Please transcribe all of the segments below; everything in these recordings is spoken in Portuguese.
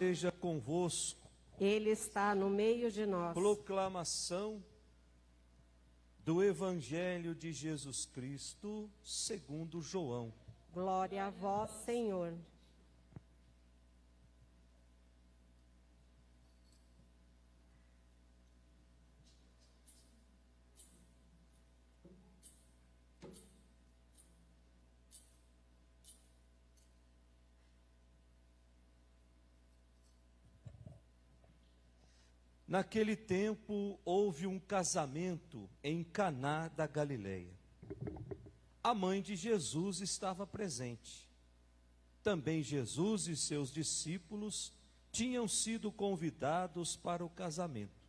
esteja convosco. Ele está no meio de nós. Proclamação do Evangelho de Jesus Cristo, segundo João. Glória a vós, Senhor. Naquele tempo houve um casamento em Caná da Galileia. A mãe de Jesus estava presente. Também Jesus e seus discípulos tinham sido convidados para o casamento.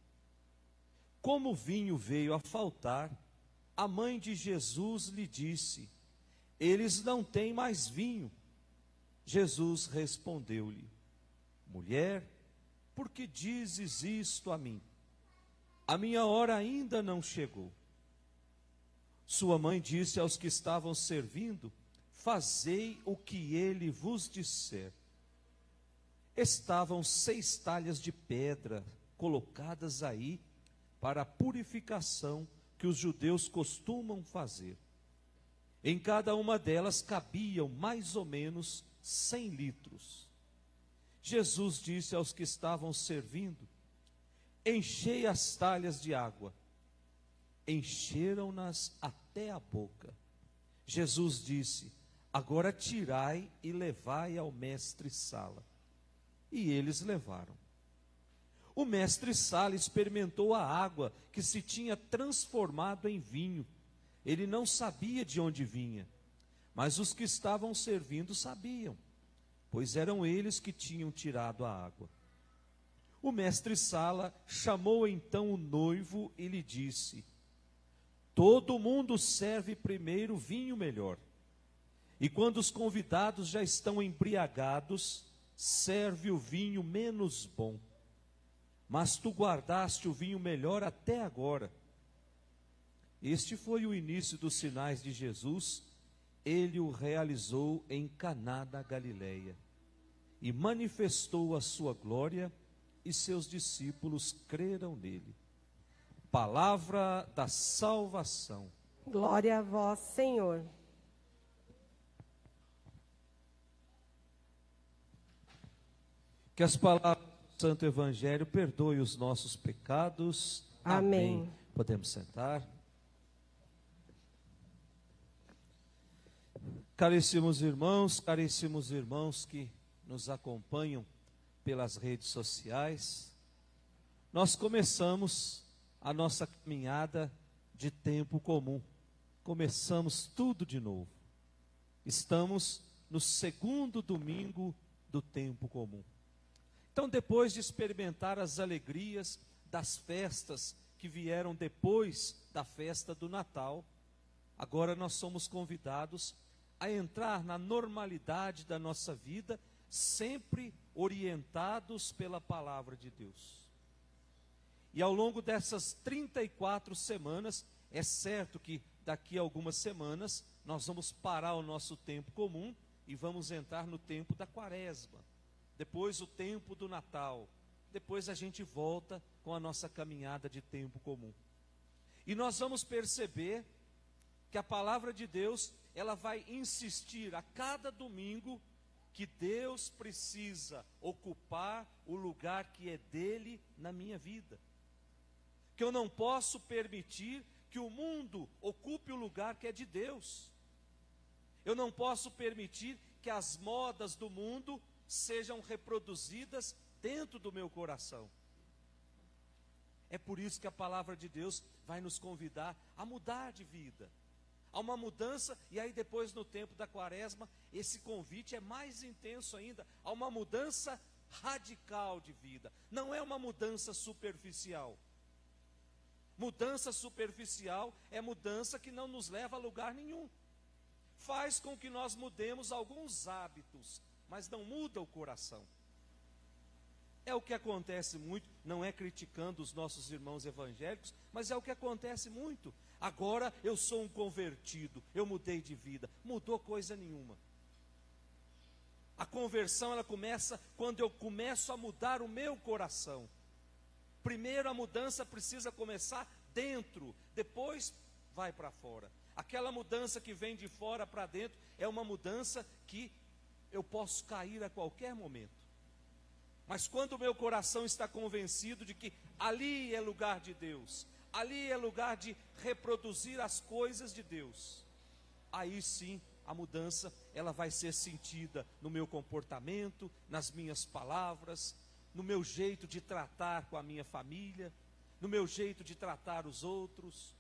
Como o vinho veio a faltar, a mãe de Jesus lhe disse: eles não têm mais vinho. Jesus respondeu-lhe: mulher, por que dizes isto a mim? A minha hora ainda não chegou. Sua mãe disse aos que estavam servindo: fazei o que ele vos disser. Estavam 6 talhas de pedra colocadas aí para a purificação que os judeus costumam fazer. Em cada uma delas cabiam mais ou menos 100 litros. Jesus disse aos que estavam servindo: enchei as talhas de água. Encheram-nas até a boca. Jesus disse: agora tirai e levai ao mestre-sala. E eles levaram. O mestre-sala experimentou a água que se tinha transformado em vinho. Ele não sabia de onde vinha, mas os que estavam servindo sabiam, pois eram eles que tinham tirado a água. O mestre-sala chamou então o noivo e lhe disse: todo mundo serve primeiro vinho melhor, e quando os convidados já estão embriagados, serve o vinho menos bom. Mas tu guardaste o vinho melhor até agora. Este foi o início dos sinais de Jesus. Ele o realizou em Caná da Galileia e manifestou a sua glória, e seus discípulos creram nele. Palavra da salvação. Glória a vós, Senhor. Que as palavras do Santo Evangelho perdoem os nossos pecados. Amém. Podemos sentar. Caríssimos irmãos que nos acompanham pelas redes sociais, nós começamos a nossa caminhada de tempo comum. Começamos tudo de novo. Estamos no segundo domingo do tempo comum. Então, depois de experimentar as alegrias das festas que vieram depois da festa do Natal, agora nós somos convidados a entrar na normalidade da nossa vida, sempre orientados pela palavra de Deus. E ao longo dessas 34 semanas, é certo que daqui a algumas semanas nós vamos parar o nosso tempo comum e vamos entrar no tempo da Quaresma, depois o tempo do Natal, depois a gente volta com a nossa caminhada de tempo comum. E nós vamos perceber que a palavra de Deus, ela vai insistir a cada domingo que Deus precisa ocupar o lugar que é dele na minha vida. Que eu não posso permitir que o mundo ocupe o lugar que é de Deus. Eu não posso permitir que as modas do mundo sejam reproduzidas dentro do meu coração. É por isso que a palavra de Deus vai nos convidar a mudar de vida. Há uma mudança, e aí depois no tempo da Quaresma, esse convite é mais intenso ainda. Há uma mudança radical de vida. Não é uma mudança superficial. Mudança superficial é mudança que não nos leva a lugar nenhum. Faz com que nós mudemos alguns hábitos, mas não muda o coração. É o que acontece muito, não é criticando os nossos irmãos evangélicos, mas é o que acontece muito. Agora eu sou um convertido, eu mudei de vida. Mudou coisa nenhuma. A conversão, ela começa quando eu começo a mudar o meu coração. Primeiro a mudança precisa começar dentro, depois vai para fora. Aquela mudança que vem de fora para dentro é uma mudança que eu posso cair a qualquer momento. Mas quando o meu coração está convencido de que ali é lugar de Deus, ali é lugar de reproduzir as coisas de Deus, aí sim a mudança, ela vai ser sentida no meu comportamento, nas minhas palavras, no meu jeito de tratar com a minha família, no meu jeito de tratar os outros.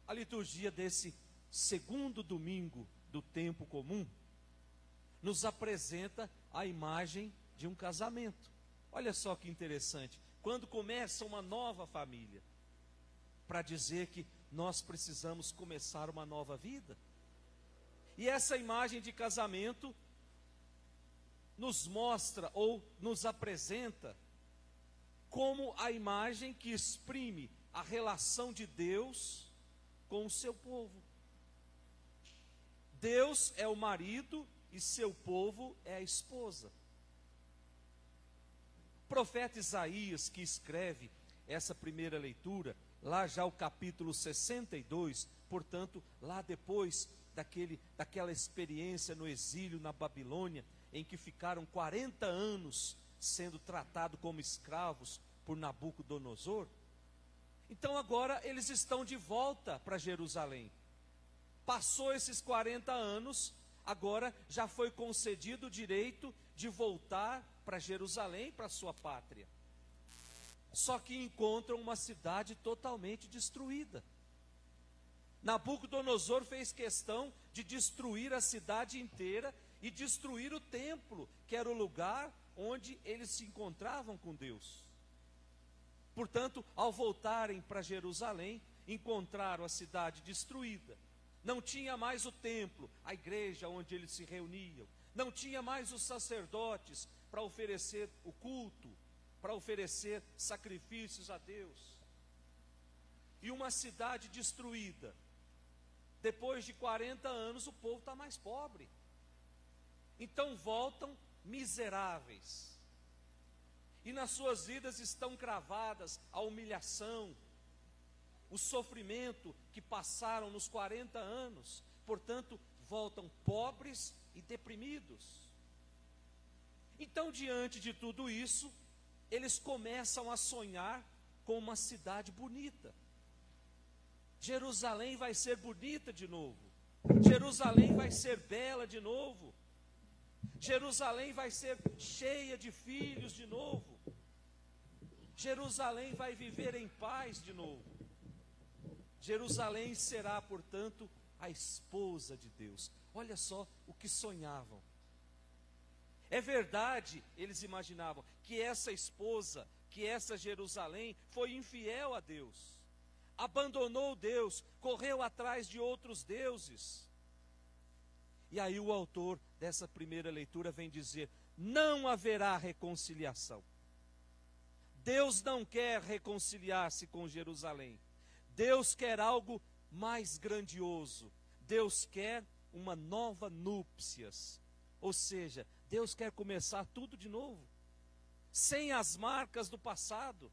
A liturgia desse segundo domingo do tempo comum nos apresenta a imagem de um casamento. Olha só que interessante, quando começa uma nova família, para dizer que nós precisamos começar uma nova vida. E essa imagem de casamento nos mostra ou nos apresenta como a imagem que exprime a relação de Deus com o seu povo. Deus é o marido e seu povo é a esposa. O profeta Isaías, que escreve essa primeira leitura, lá já o capítulo 62, portanto, lá depois daquela experiência no exílio na Babilônia, em que ficaram 40 anos sendo tratados como escravos por Nabucodonosor. Então agora eles estão de volta para Jerusalém. Passou esses 40 anos, agora já foi concedido o direito de voltar para Jerusalém, para sua pátria. Só que encontram uma cidade totalmente destruída. Nabucodonosor fez questão de destruir a cidade inteira e destruir o templo, que era o lugar onde eles se encontravam com Deus. Portanto, ao voltarem para Jerusalém, encontraram a cidade destruída. Não tinha mais o templo, a igreja onde eles se reuniam. Não tinha mais os sacerdotes para oferecer o culto, para oferecer sacrifícios a Deus. E uma cidade destruída. Depois de 40 anos, o povo está mais pobre. Então voltam miseráveis. E nas suas vidas estão cravadas a humilhação, o sofrimento que passaram nos 40 anos. Portanto, voltam pobres e deprimidos. Então, diante de tudo isso, eles começam a sonhar com uma cidade bonita. Jerusalém vai ser bonita de novo. Jerusalém vai ser bela de novo. Jerusalém vai ser cheia de filhos de novo. Jerusalém vai viver em paz de novo. Jerusalém será, portanto, a esposa de Deus. Olha só o que sonhavam. É verdade, eles imaginavam, que essa esposa, que essa Jerusalém foi infiel a Deus. Abandonou Deus, correu atrás de outros deuses. E aí o autor dessa primeira leitura vem dizer: não haverá reconciliação. Deus não quer reconciliar-se com Jerusalém. Deus quer algo mais grandioso. Deus quer uma nova núpcias. Ou seja, Deus quer começar tudo de novo, sem as marcas do passado.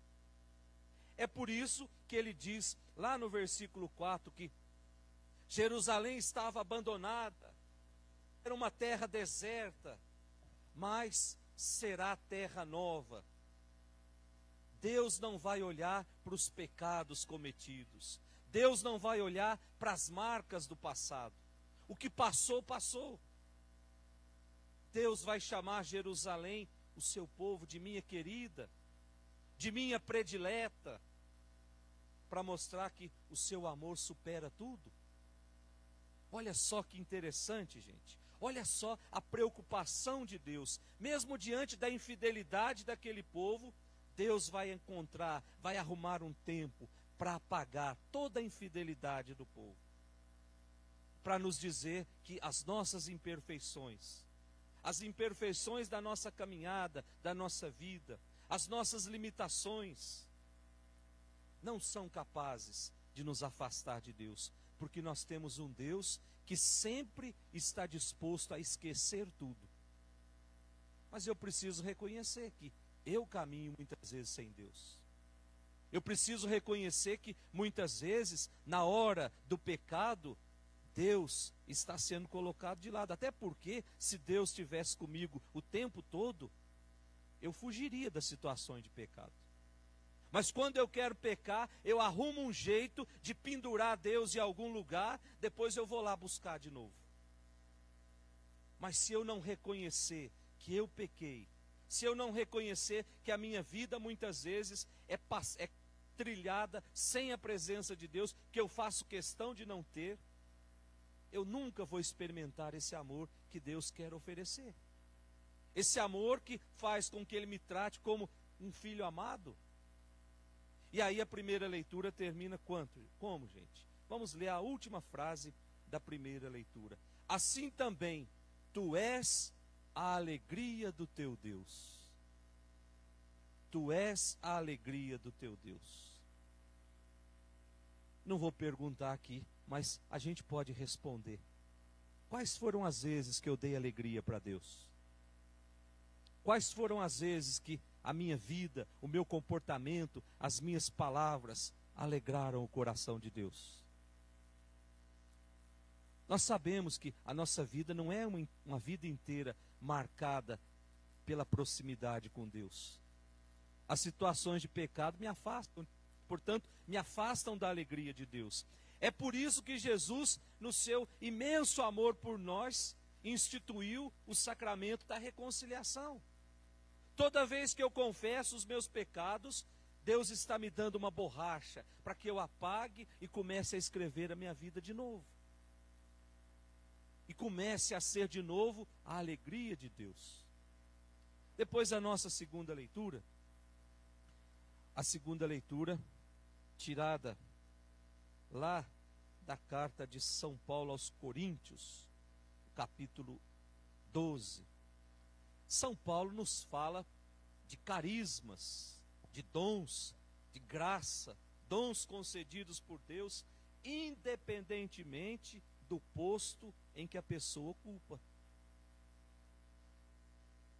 É por isso que ele diz lá no versículo 4 que Jerusalém estava abandonada, era uma terra deserta, mas será terra nova. Deus não vai olhar para os pecados cometidos. Deus não vai olhar para as marcas do passado. O que passou, passou. Deus vai chamar Jerusalém, o seu povo, de minha querida, de minha predileta, para mostrar que o seu amor supera tudo. Olha só que interessante, gente. Olha só a preocupação de Deus. Mesmo diante da infidelidade daquele povo, Deus vai encontrar, vai arrumar um tempo para apagar toda a infidelidade do povo. Para nos dizer que as nossas imperfeições, as imperfeições da nossa caminhada, da nossa vida, as nossas limitações, não são capazes de nos afastar de Deus, porque nós temos um Deus que sempre está disposto a esquecer tudo. Mas eu preciso reconhecer que eu caminho muitas vezes sem Deus. Eu preciso reconhecer que muitas vezes, na hora do pecado, Deus está sendo colocado de lado. Até porque, se Deus estivesse comigo o tempo todo, eu fugiria das situações de pecado. Mas quando eu quero pecar, eu arrumo um jeito de pendurar Deus em algum lugar, depois eu vou lá buscar de novo. Mas se eu não reconhecer que eu pequei, se eu não reconhecer que a minha vida muitas vezes é trilhada sem a presença de Deus, que eu faço questão de não ter, eu nunca vou experimentar esse amor que Deus quer oferecer. Esse amor que faz com que Ele me trate como um filho amado. E aí a primeira leitura termina como, gente? Vamos ler a última frase da primeira leitura. Assim também, tu és a alegria do teu Deus. Tu és a alegria do teu Deus. Não vou perguntar aqui, mas a gente pode responder. Quais foram as vezes que eu dei alegria para Deus? Quais foram as vezes que a minha vida, o meu comportamento, as minhas palavras alegraram o coração de Deus? Nós sabemos que a nossa vida não é uma vida inteira marcada pela proximidade com Deus. As situações de pecado me afastam, portanto, me afastam da alegria de Deus. É por isso que Jesus, no seu imenso amor por nós, instituiu o sacramento da reconciliação. Toda vez que eu confesso os meus pecados, Deus está me dando uma borracha para que eu apague e comece a escrever a minha vida de novo. E comece a ser de novo a alegria de Deus. Depois da nossa segunda leitura, a segunda leitura, tirada lá da carta de São Paulo aos Coríntios, capítulo 12. São Paulo nos fala de carismas, de dons, de graça, dons concedidos por Deus, independentemente do posto em que a pessoa ocupa.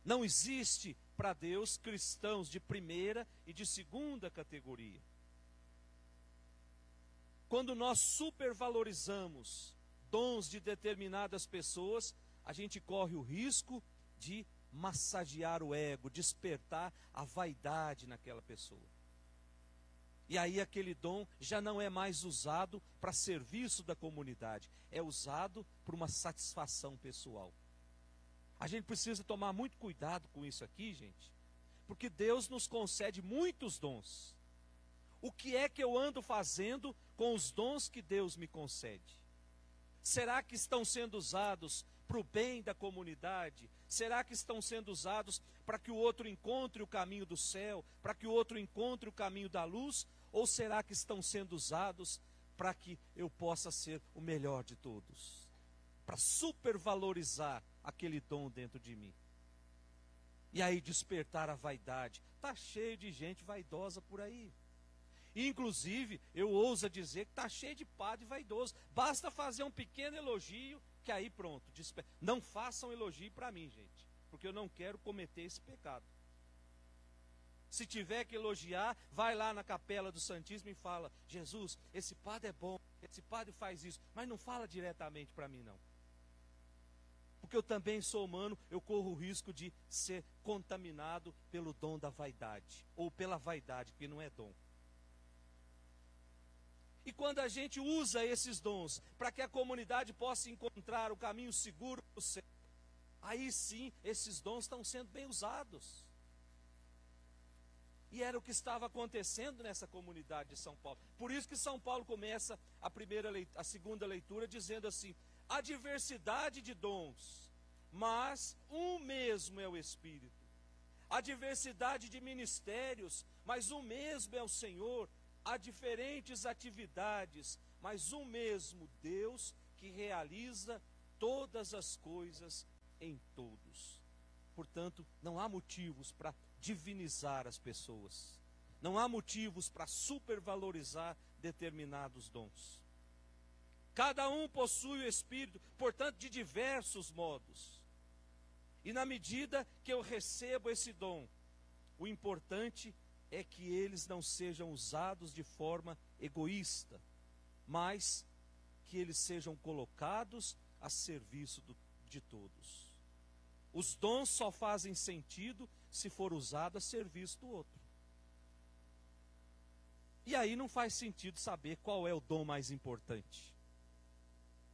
Não existe para Deus cristãos de primeira e de segunda categoria. Quando nós supervalorizamos dons de determinadas pessoas, a gente corre o risco de massagear o ego, despertar a vaidade naquela pessoa. E aí aquele dom já não é mais usado para serviço da comunidade, é usado para uma satisfação pessoal. A gente precisa tomar muito cuidado com isso aqui, gente, porque Deus nos concede muitos dons. O que é que eu ando fazendo com os dons que Deus me concede? Será que estão sendo usados para o bem da comunidade? Será que estão sendo usados para que o outro encontre o caminho do céu, para que o outro encontre o caminho da luz? Ou será que estão sendo usados para que eu possa ser o melhor de todos? Para supervalorizar aquele dom dentro de mim. E aí despertar a vaidade. Está cheio de gente vaidosa por aí. E, inclusive, eu ouso dizer que está cheio de padre vaidoso. Basta fazer um pequeno elogio, que aí pronto. Não façam elogio para mim, gente, porque eu não quero cometer esse pecado. Se tiver que elogiar, vai lá na capela do Santíssimo e fala: Jesus, esse padre é bom, esse padre faz isso, mas não fala diretamente para mim não. Porque eu também sou humano, eu corro o risco de ser contaminado pelo dom da vaidade, ou pela vaidade, que não é dom. E quando a gente usa esses dons para que a comunidade possa encontrar o caminho seguro para o céu, aí sim esses dons estão sendo bem usados. E era o que estava acontecendo nessa comunidade de São Paulo. Por isso que São Paulo começa a segunda leitura dizendo assim: há diversidade de dons, mas um mesmo é o Espírito. Há diversidade de ministérios, mas um mesmo é o Senhor. Há diferentes atividades, mas um mesmo Deus que realiza todas as coisas em todos. Portanto, não há motivos para divinizar as pessoas. Não há motivos para supervalorizar determinados dons. Cada um possui o Espírito, portanto, de diversos modos. E na medida que eu recebo esse dom, o importante é que eles não sejam usados de forma egoísta, mas que eles sejam colocados a serviço de todos. Os dons só fazem sentido se for usado a serviço do outro. E aí não faz sentido saber qual é o dom mais importante.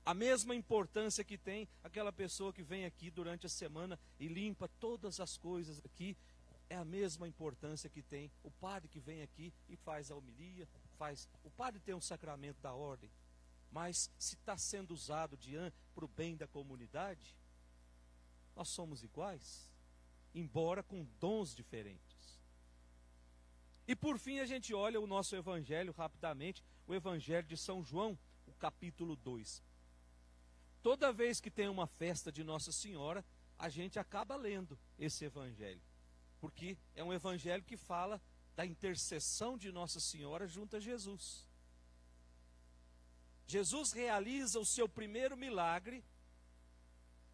A mesma importância que tem aquela pessoa que vem aqui durante a semana e limpa todas as coisas aqui, é a mesma importância que tem o padre que vem aqui e faz a homilia, o padre tem um sacramento da ordem, mas se está sendo usado para o bem da comunidade, nós somos iguais, embora com dons diferentes. E por fim a gente olha o nosso evangelho rapidamente, o evangelho de São João, o capítulo 2. Toda vez que tem uma festa de Nossa Senhora, a gente acaba lendo esse evangelho, porque é um evangelho que fala da intercessão de Nossa Senhora junto a Jesus. Jesus realiza o seu primeiro milagre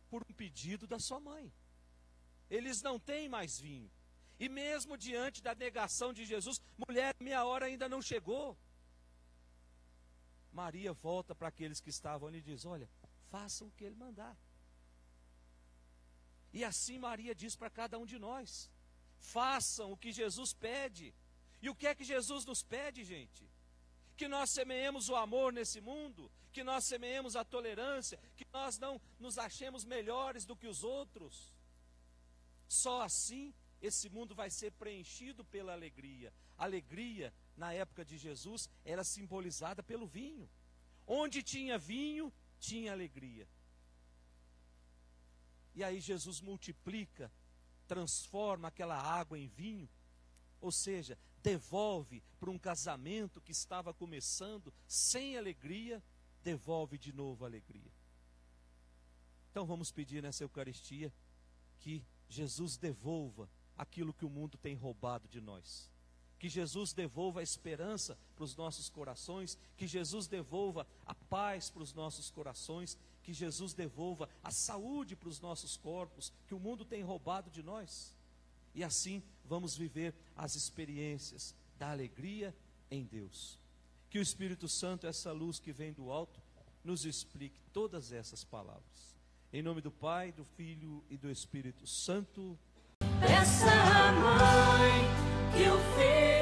por um pedido da sua mãe. Eles não têm mais vinho. E mesmo diante da negação de Jesus, mulher, minha hora ainda não chegou. Maria volta para aqueles que estavam ali e diz, olha, façam o que ele mandar. E assim Maria diz para cada um de nós, façam o que Jesus pede. E o que é que Jesus nos pede, gente? Que nós semeemos o amor nesse mundo, que nós semeemos a tolerância, que nós não nos achemos melhores do que os outros. Só assim esse mundo vai ser preenchido pela alegria. A alegria, na época de Jesus, era simbolizada pelo vinho. Onde tinha vinho, tinha alegria. E aí Jesus multiplica, transforma aquela água em vinho, ou seja, devolve para um casamento que estava começando sem alegria, devolve de novo a alegria. Então vamos pedir nessa Eucaristia que Jesus devolva aquilo que o mundo tem roubado de nós. Que Jesus devolva a esperança para os nossos corações, que Jesus devolva a paz para os nossos corações, que Jesus devolva a saúde para os nossos corpos, que o mundo tem roubado de nós. E assim vamos viver as experiências da alegria em Deus. Que o Espírito Santo, essa luz que vem do alto, nos explique todas essas palavras. Em nome do Pai, do Filho e do Espírito Santo. Peça à Mãe que o Filho